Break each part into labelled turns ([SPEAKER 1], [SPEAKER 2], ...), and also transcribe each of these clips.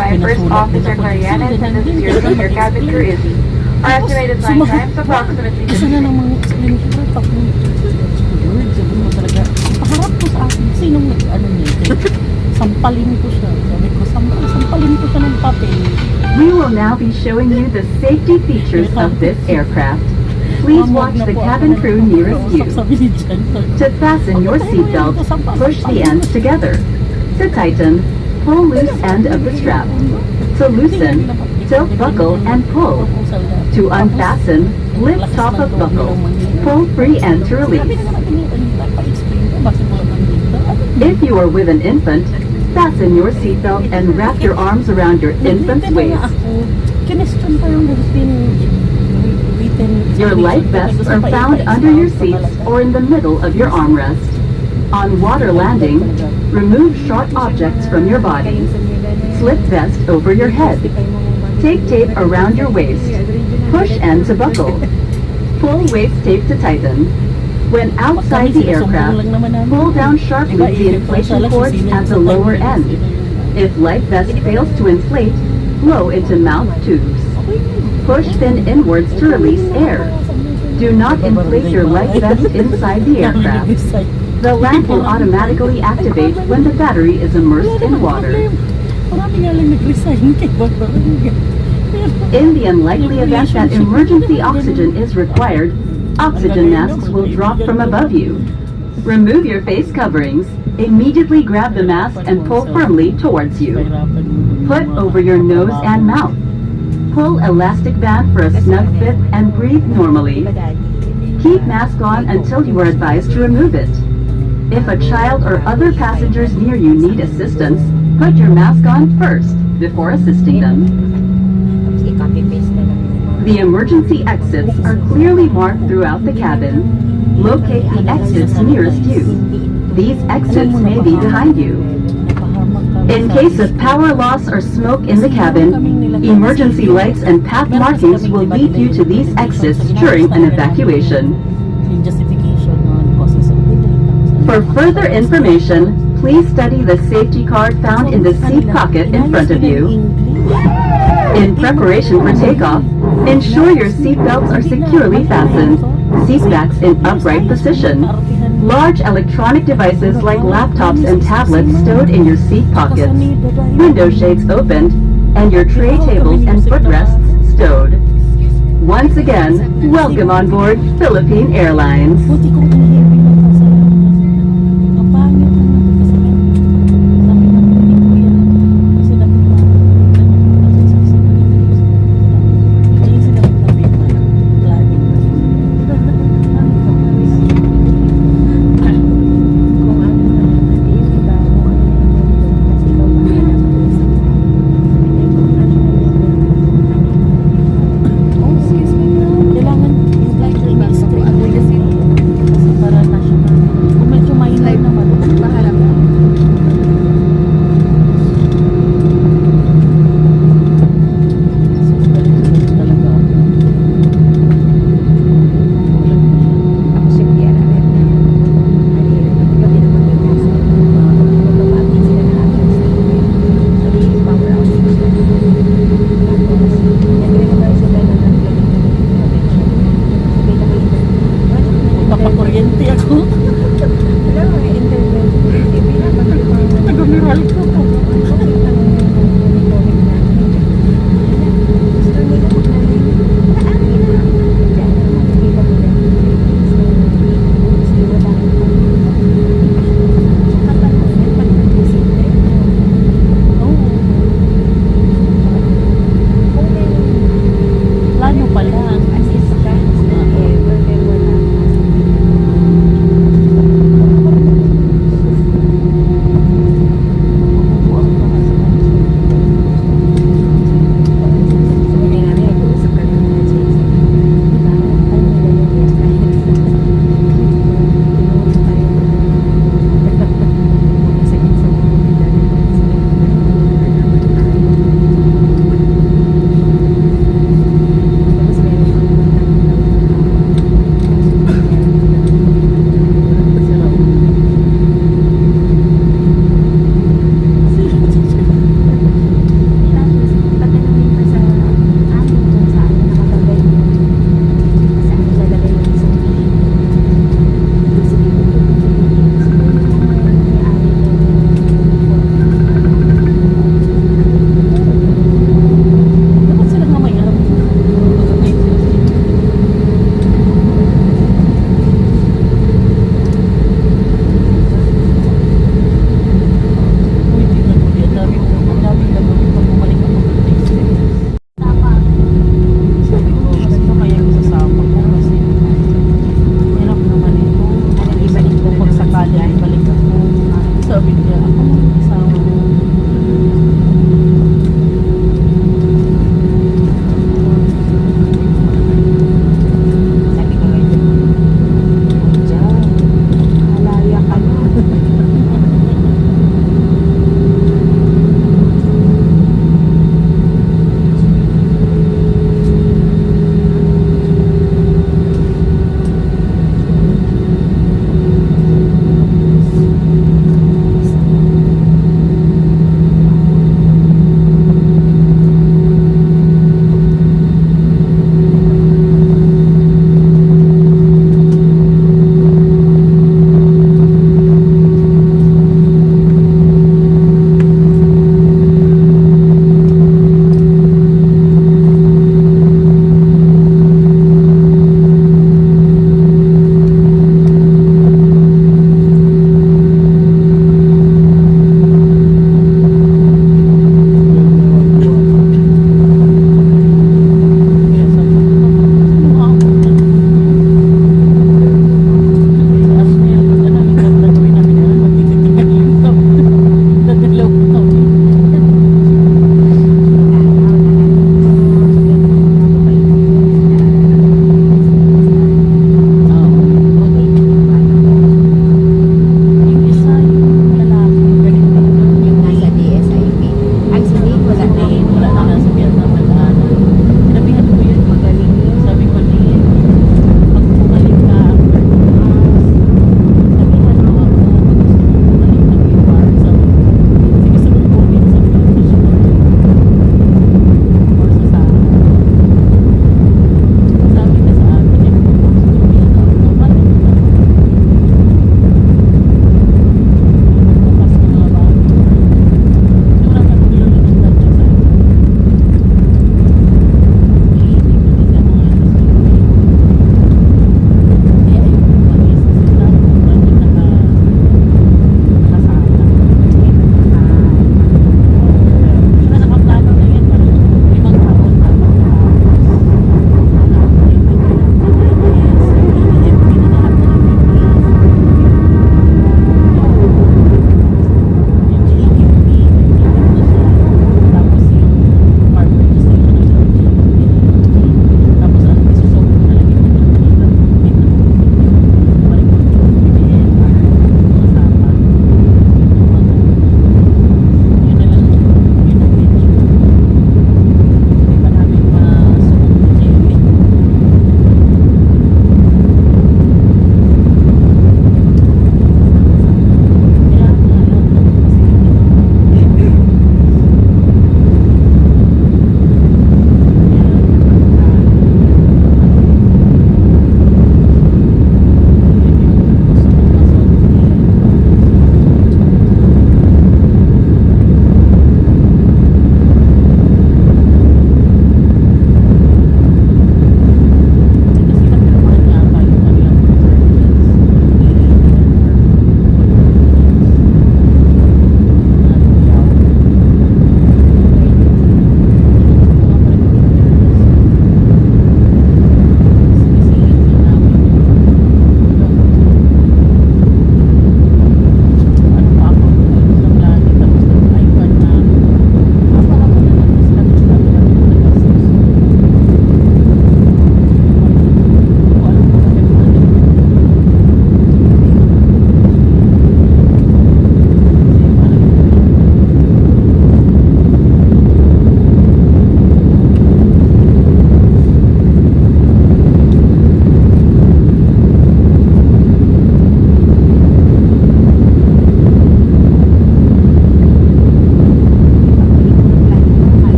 [SPEAKER 1] by First Officer Mariana and this is your senior cabin crew Izzy. Our estimated flight time is approximately
[SPEAKER 2] Isa
[SPEAKER 1] 50
[SPEAKER 2] na ng
[SPEAKER 1] minutes.
[SPEAKER 2] mga explanation ko, tapos Lord, sabi mo talaga, ang paharap ko sa akin, sinong nag-ano niya, sampalin ko siya, sabi ko, sampalin ko siya ng papel.
[SPEAKER 3] We will now be showing you the safety features of this aircraft. Please watch the cabin crew nearest you. To fasten your seatbelt, push the ends together. To tighten, pull loose end of the strap. To loosen, tilt buckle and pull. To unfasten, lift top of buckle. Pull free end to release. If you are with an infant, fasten your seatbelt and wrap your arms around your infant's waist. Your life vests are found under your seats or in the middle of your armrest. On water landing, remove sharp objects from your body. Slip vest over your head. Take tape around your waist. Push end to buckle. Pull waist tape to tighten. When outside the aircraft, pull down sharply the inflation cords at the lower end. If life vest fails to inflate, blow into mouth tubes. Push fin inwards to release air. Do not inflate your life vest inside the aircraft. The lamp will automatically activate when the battery is immersed in water. In the unlikely event that emergency oxygen is required, oxygen masks will drop from above you. Remove your face coverings. Immediately grab the mask and pull firmly towards you. Put over your nose and mouth. Pull elastic band for a snug fit and breathe normally. Keep mask on until you are advised to remove it. If a child or other passengers near you need assistance, put your mask on first before assisting them. The emergency exits are clearly marked throughout the cabin. Locate the exits nearest you. These exits may be behind you. In case of power loss or smoke in the cabin, emergency lights and path markings will lead you to these exits during an evacuation. For further information, please study the safety card found in the seat pocket in front of you. In preparation for takeoff, ensure your seat belts are securely fastened, seat backs in upright position. Large electronic devices like laptops and tablets stowed in your seat pockets, window shades opened, and your tray tables and footrests stowed. Once again, welcome on board Philippine Airlines.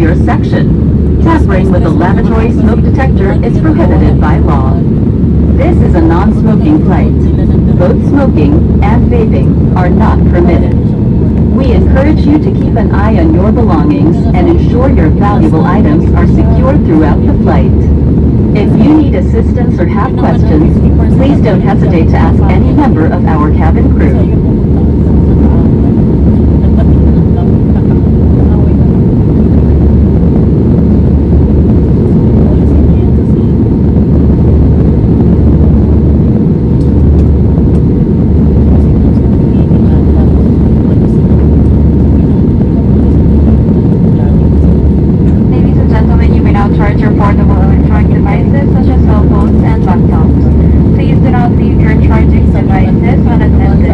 [SPEAKER 3] your section. Tampering with a lavatory smoke detector is prohibited by law. This is a non-smoking flight. Both smoking and vaping are not permitted. We encourage you to keep an eye on your belongings and ensure your valuable items are secured throughout the flight. If you need assistance or have questions, please don't hesitate to ask any member of our cabin crew.
[SPEAKER 1] Ladies and gentlemen, you may now charge your portable electronic devices such as cell phones and laptops. Please do not leave your charging devices unattended.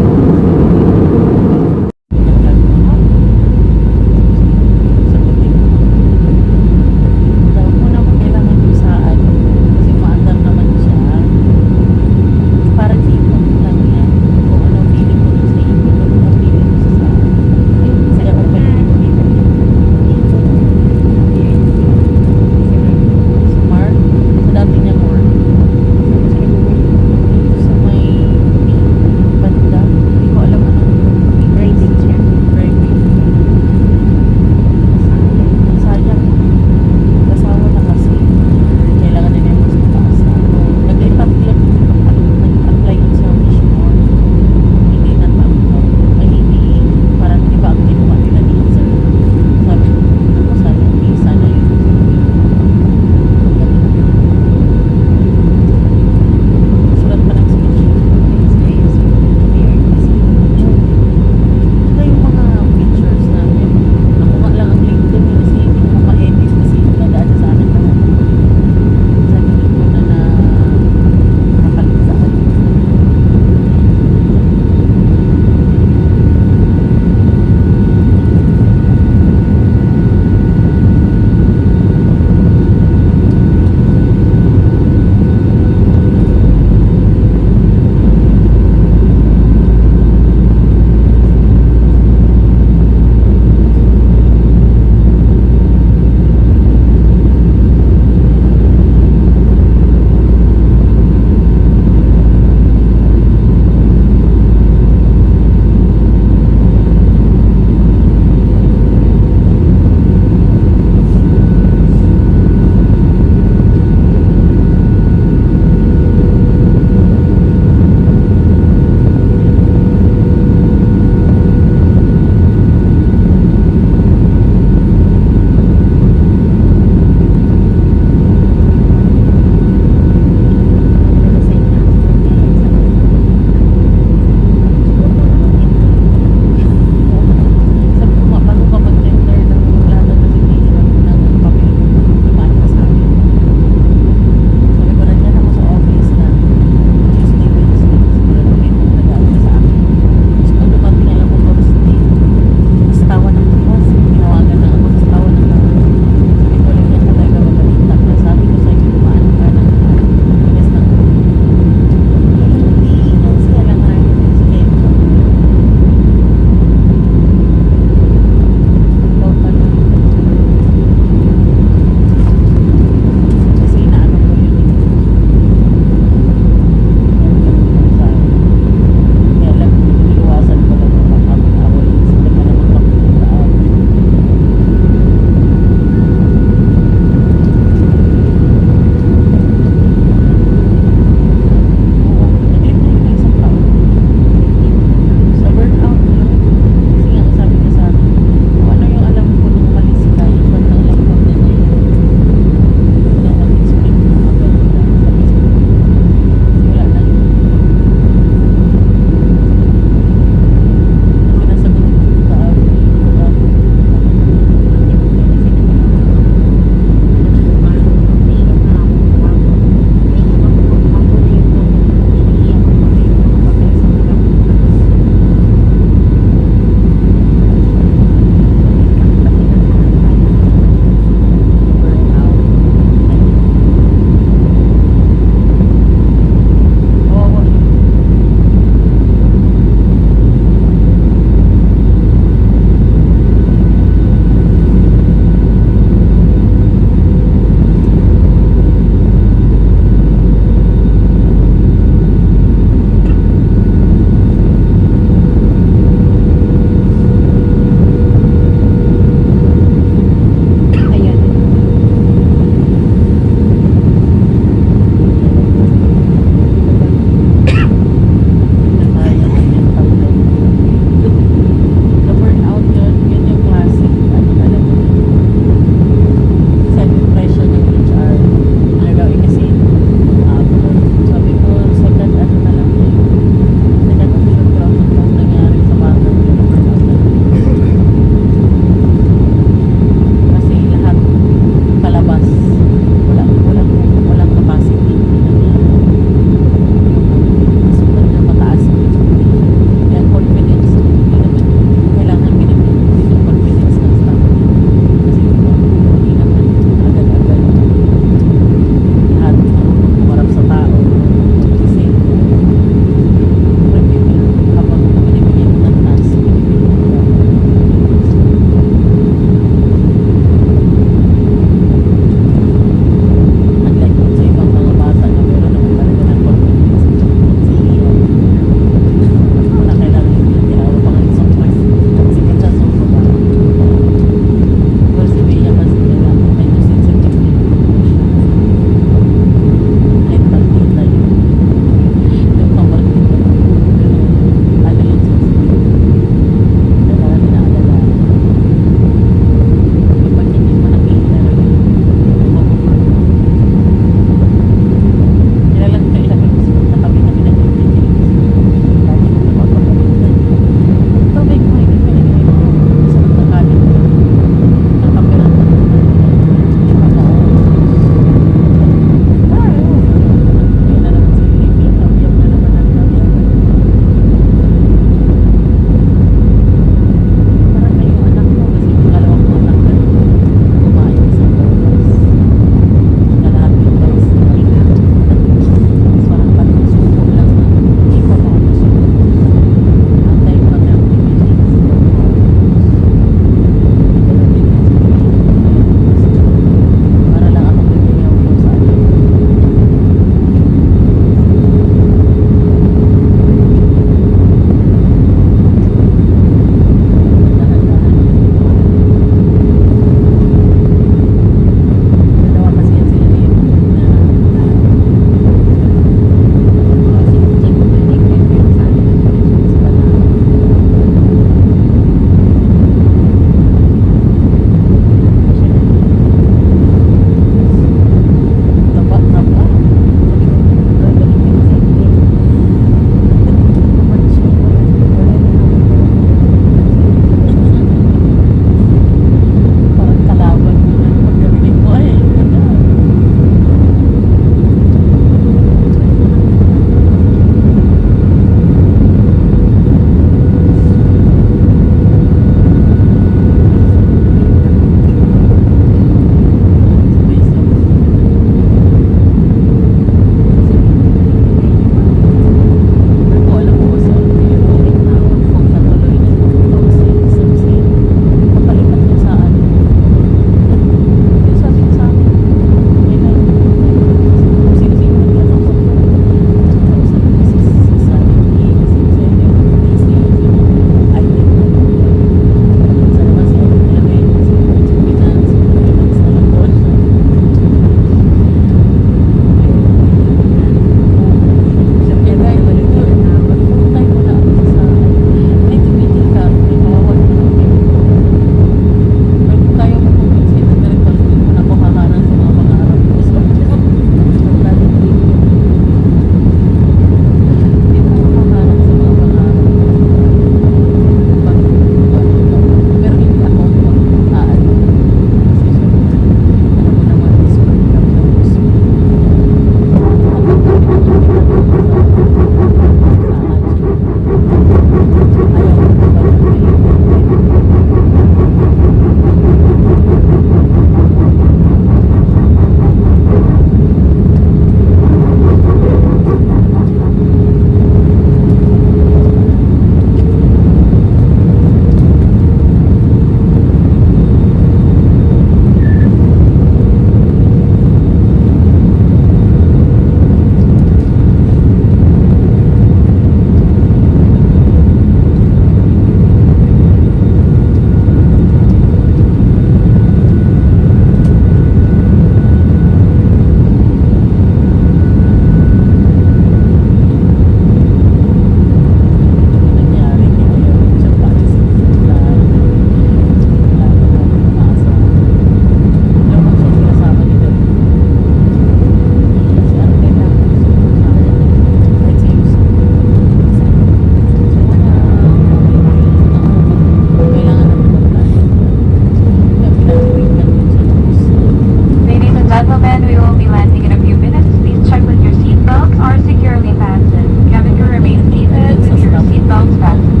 [SPEAKER 1] gentlemen, we will be landing in a few minutes. Please check that your seatbelts are securely fastened. Cabin crew remain seated with your seatbelts fastened.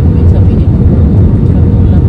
[SPEAKER 2] Ibig sabihin, katulad dito.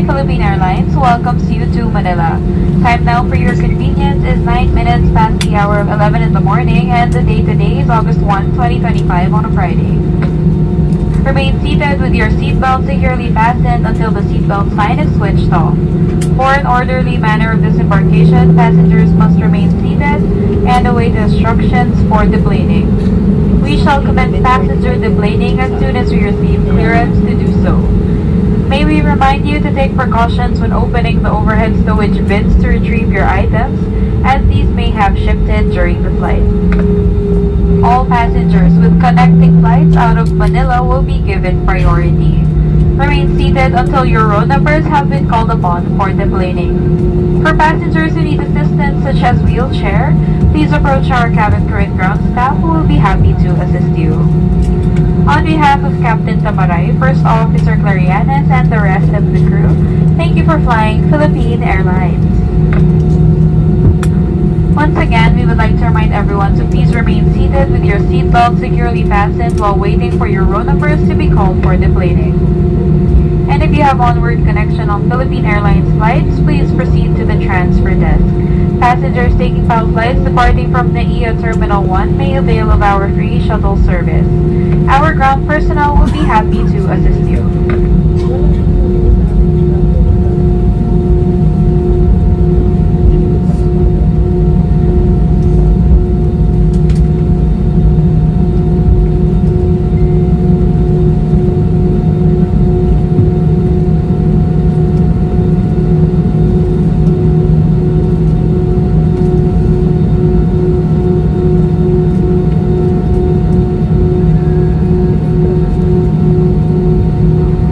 [SPEAKER 1] Philippine Airlines welcomes you to Manila. Time now for your convenience is 9 minutes past the hour of 11 in the morning, and the date today is August 1, 2025 on a Friday. Remain seated with your seatbelt securely fastened until the seatbelt sign is switched off. For an orderly manner of disembarkation, passengers must remain seated and await instructions for deplaning. We shall commence passenger deplaning as soon as we receive clearance to do so. May we remind you to take precautions when opening the overhead stowage bins to retrieve your items, as these may have shifted during the flight. All passengers with connecting flights out of Manila will be given priority. Remain seated until your row numbers have been called upon for deplaning. For passengers who need assistance such as wheelchair, please approach our cabin crew and ground staff who will be happy to assist you. On behalf of Captain Tamaray, First Officer Clarianes, and the rest of the crew, thank you for flying Philippine Airlines. Once again, we would like to remind everyone to please remain seated with your seatbelt securely fastened while waiting for your row numbers to be called for deplaning. And if you have onward connection on Philippine Airlines flights, please proceed to the transfer desk. Passengers taking PAL flights departing from NAIA Terminal 1 may avail of our free shuttle service. Our ground personnel will be happy to assist you.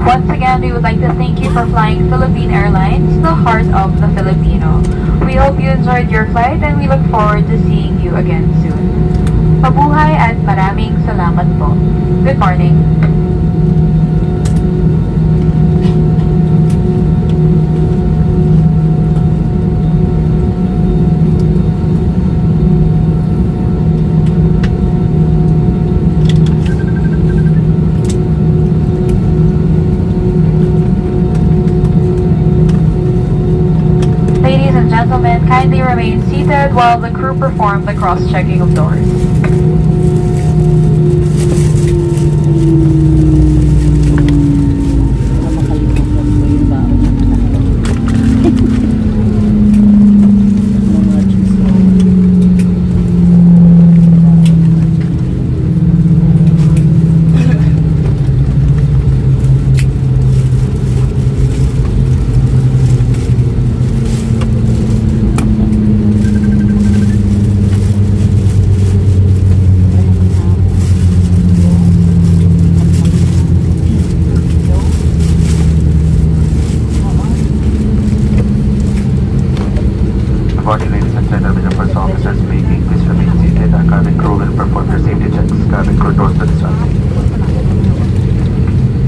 [SPEAKER 1] Once again, we would like to thank you for flying Philippine Airlines, the heart of the Filipino. We hope you enjoyed your flight and we look forward to seeing you again soon. Mabuhay at maraming salamat po. Good morning. Ladies and gentlemen, kindly remain seated while the crew perform the cross-checking of doors.
[SPEAKER 2] Nakakalimutan ko yung baon ng anak ko. Mga chismo.
[SPEAKER 4] Good morning, ladies and gentlemen. The first officer speaking. Please remain seated. Our cabin crew will perform your safety checks. Cabin crew doors to disarm.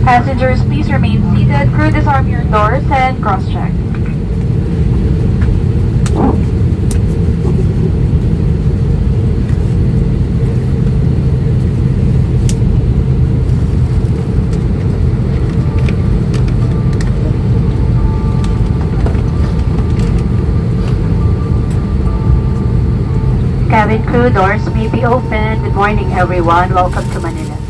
[SPEAKER 1] Passengers, please remain seated. Crew, disarm your doors and cross-check. Cabin crew, doors may be open. Good morning, everyone. Welcome to Manila.